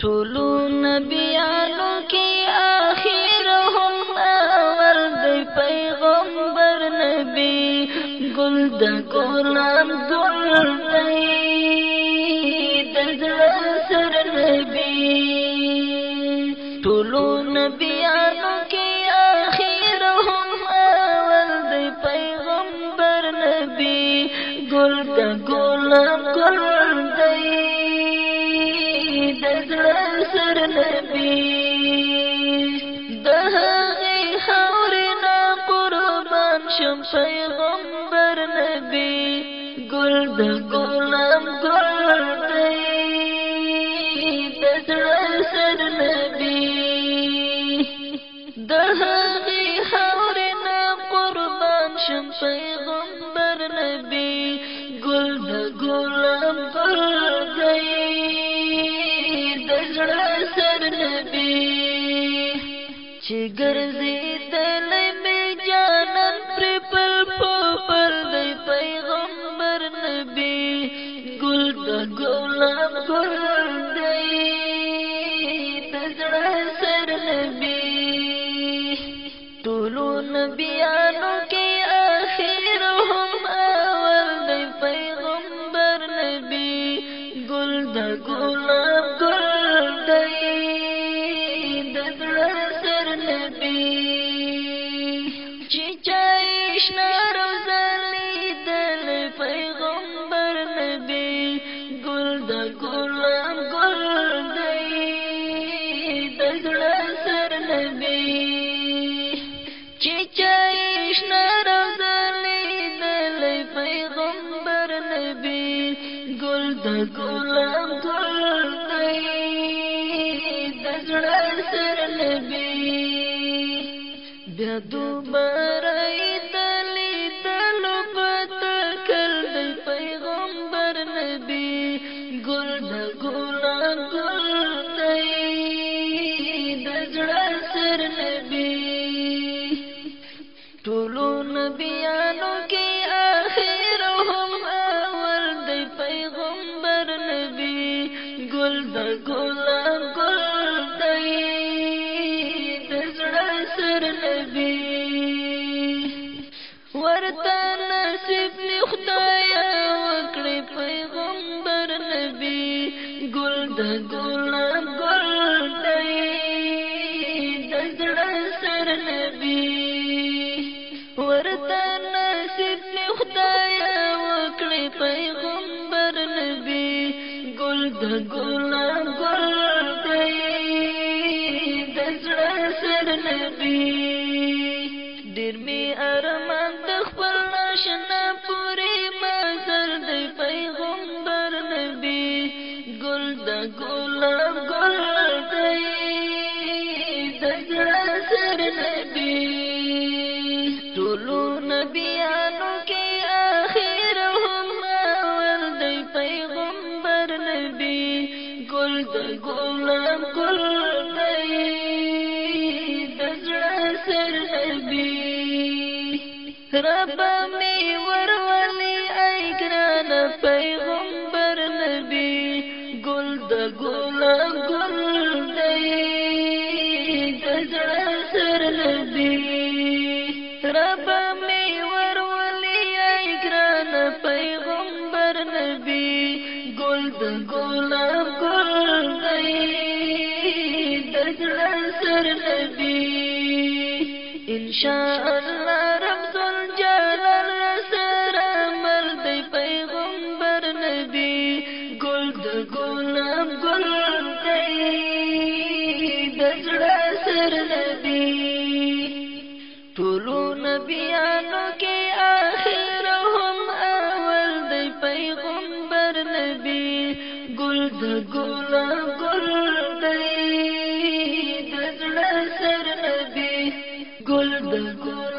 ټولو نبیانو کې آخر هم اول دی پیغمبر نبی ګل د ګلان ګل دی د زړه سر نبی ټولو نبیانو کې آخر هم اول دی پیغمبر نبی ګل د ګلان ګل دی سر نبی د هغې خاورې نه قربان شم پیغمبر نبی ګل د ګلام ګل دی د زړه سر نبی د هغې خاورې نه قربان شم پیغمبر نبی ګل د ګلام ګل دی سر نبی چې ګرځېدلی مې جانان پرې پل پل دی پیغمبر نبی ګل د ګلاب ګل دی د زړه سر نبی ټولو نبیانو کې آخر هم اول دی پیغمبر نبی ګل د ګلاب ګل ګلاب ګل دی د زړه سر نبی بیا دوباره د لیدلو په تکل دی پیغمبر نبی ګل د ګلاب ګل دی د زړه سر نبی ټولو نبیانو کې آخر هم اول دی پیغمبر نبی ګل د ګلاب ګل دی د زړه سر نبی ورته نصیب می خدایا وکړي پیغمبر نبی ګل د ګلاب ګل دی د زړه سر نبی ورته نصیب می خدایا وکړي پیغمبر نبی ګل د ګلاب ګل دی د زړه سر نبی ډېر می ارمان د خپل ناشنا پورې مزر دی پیغمبر نبی ګل د ګلاب ګل دی د زړه سر نبی ټولو نبیانو کې آخر هم اول دی پیغمبر نبی ګل د ګلاب ګل دی د زړه سر نبی رب می ورولي ای ګران پیغمبر نبی ګل د ګلاب ګل دی د زړه سر نبی رب می ورولي ای ګران پیغمبر نبی ګل د ګلاب ګل دی د زړه سر نبی انشاء الله رب الجلال سره مل دی پیغمبر نبی ګل د ګلاب ګل دی د زړه سر نبی ټولو نبیانو کې آخر هم اول دی پیغمبر نبی ګل د ګلاب ګل دی د زړه سر نبی ګل د ګلاب